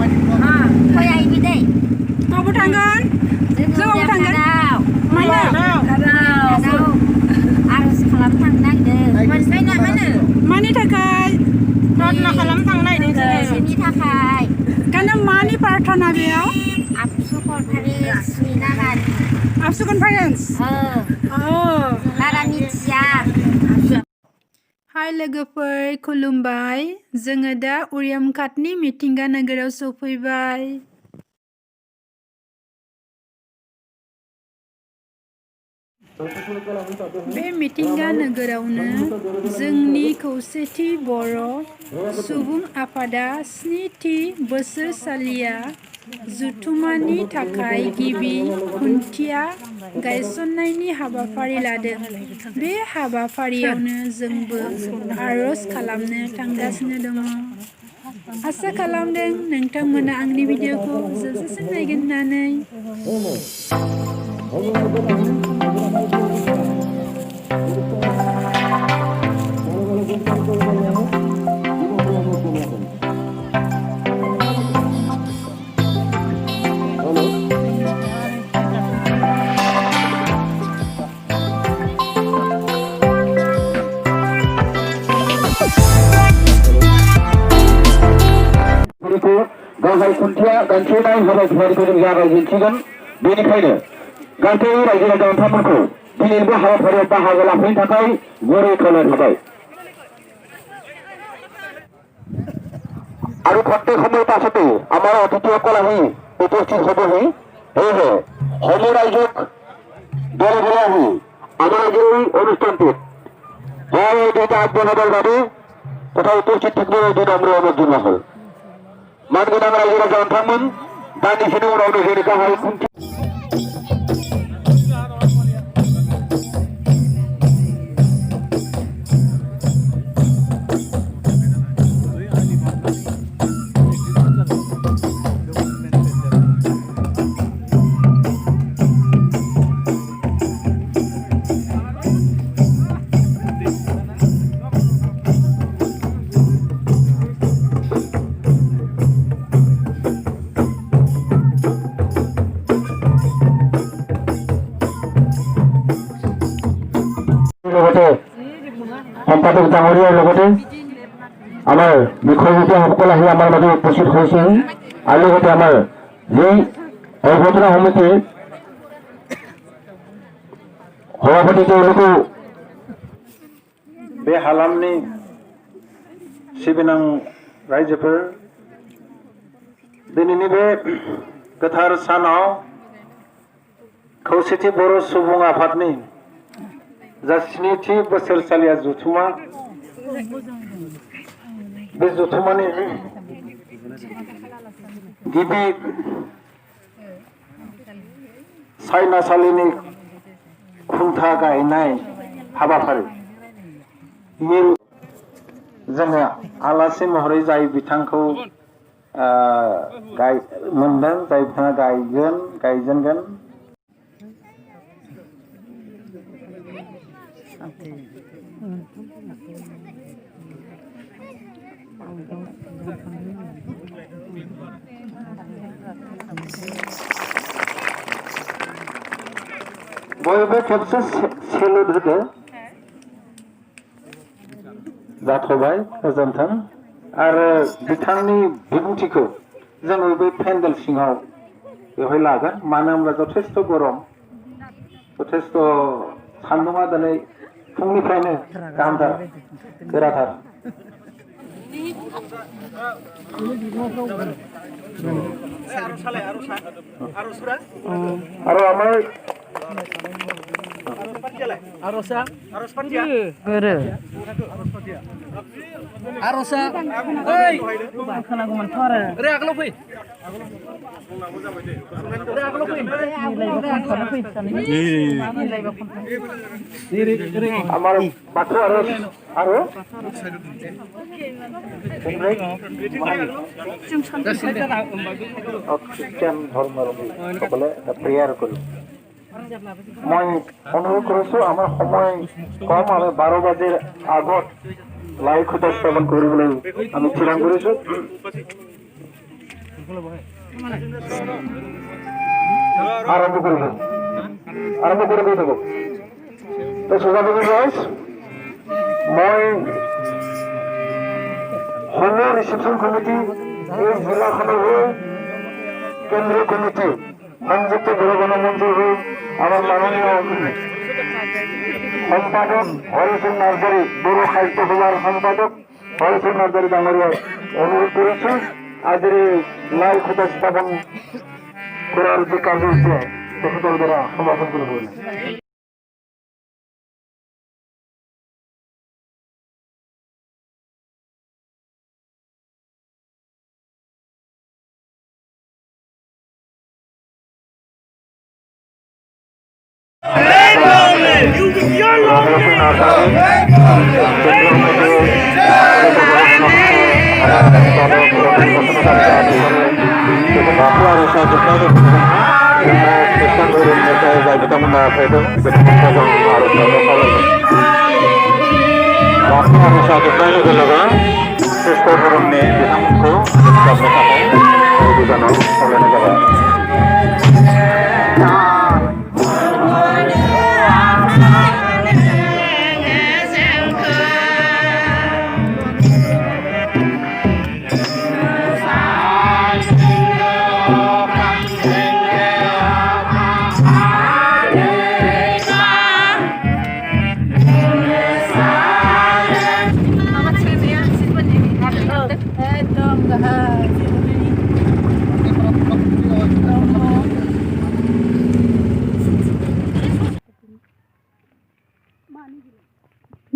फैयाखै दे अबाव थांगोन जों अबाव थांगोन मानो आर'ज खालामनो थांनो नागिरदों मानि थाखाय प्रार्थना खालामनो थांनो नागिरदों बिसोरनि थाखाय गाना मानि प्रार्थना बेयाव आबसु कनफारेन्सनि नागानि आबसु कनफारेन्स बारा मिथिया हाय लोगोफोर खुलुमबाय जोङो दा उरियामघाटनि मिथिंगा नोगोराव सफैबाय बे मिथिंगा नोगोरावनो जोंनि खौसेथि बर' सुबुं आफादा 7थि बोसोरसालिया जथुम्मानि थाखाय गिबि खुन्थिया गायसननायनि हाबाफारि लादों। बे हाबाफारियावनो जोंबो आर'ज खालामनो थांगासिनो दङ। आसा खालामदों नोंथांमोना आंनि भिडिअखौ जोबजासिम नायगोन होननानै। गाहाय खुन्थिया दानस'नाय हाबाफारिखौ जों जागायजेनसिगोन। बेनिखायनो गासै रायजो राजा नोंथांमोनखौ दिनैनि बे हाबाफारियाव बाहागो लाफैनो थाखाय गुरै खावलायनाय थाबाय। আৰু খন্তেক সময়ৰ পাছতে আমাৰ অতিথিসকল আহি উপস্থিত হ'বহি। সেয়েহে সমূহ ৰাইজক দলে দলে আহি আমাৰ আজিৰ এই অনুষ্ঠানটোত সহযোগিতা আগবঢ়াবৰ বাবে তথা উপস্থিত থাকিবৰ বাবে নম্ৰ অনুৰোধ জনোৱা হ'ল। मानगोनां रायजो राजा नोंथांमोन दान्दिसेनि उनावनो जोंनि गाहाय खुन्थिया সম্পাদক ডাঙৰীয়াৰ লগতে আমাৰ বিষয়ববীয়াসকল আহি আমাৰ মাজত উপস্থিত হৈছেহি আৰু লগতে আমাৰ যি অভ্যৰ্থনা সমিতিৰ সভাপতি তেওঁলোকো बे हालामनि सिबिनां रायजोफोर दिनैनि बे गोथार सानाव खौसेथि बर' सुबुं आफादनि जा 7थि बोसोरसालिया जथुम्मा बे जथुम्मानि गिबि सायनासालिनि खुन्था गायनाय हाबाफारि जोङो आलासि महरै जाय बिथांखौ मोनदों जाय बिथाङा गायजेनगोन बयबो खेबसे सेलुट होदो जाथ'बाय गोजोन्थों आरो बिथांनि बिबुंथिखौ जोङो बे पेन्डेल सिङाव बेवहाय लागोन मानो होनब्ला जथेस्थ गरम जथेस्थ सान्दुङा दिनै फुंनिफ्रायनो गाहामथार गोराथार आरो আমাৰ आर'सा गोरो आर'सा ओइ खोनागौमोनथ' आरो ओरै आगोलाव फै আমাৰ বাথौ আৰু খ্ৰীষ্টিয়ান ধৰ্মৰ সকলে প্ৰেয়াৰ কৰোঁ মই অনুৰোধ কৰিছোঁ আমাৰ সময় কম আমি 12 বাজিৰ আগত লাইভ খুঁটা স্থাপন কৰিবলৈ আমি থিৰাং কৰিছোঁ আরম্ভ করব আরম্ভ করে দিয়ে দেবো তো সভাপতি বয়স মই হোম রিসেপশন কমিটি এই জেলাখনৰ হৈ কেন্দ্ৰীয় কমিটি সংযুক্ত গণমন্ত্ৰী হৈ আমাৰ মাননীয় সম্পাদক হৰিচৰণ নাৰ্জাৰী বড়ো সাহিত্য সভাৰ সম্পাদক হৰিচৰণ নাৰ্জাৰী ডাঙৰীয়াক অনুৰোধ কৰিছোঁ আজিৰ এই লাই খুঁটা স্থাপন কৰাৰ যি কাৰ্য হৈছে তেখেতৰ দ্বাৰা সমাপন কৰিবলৈ Terima kasih.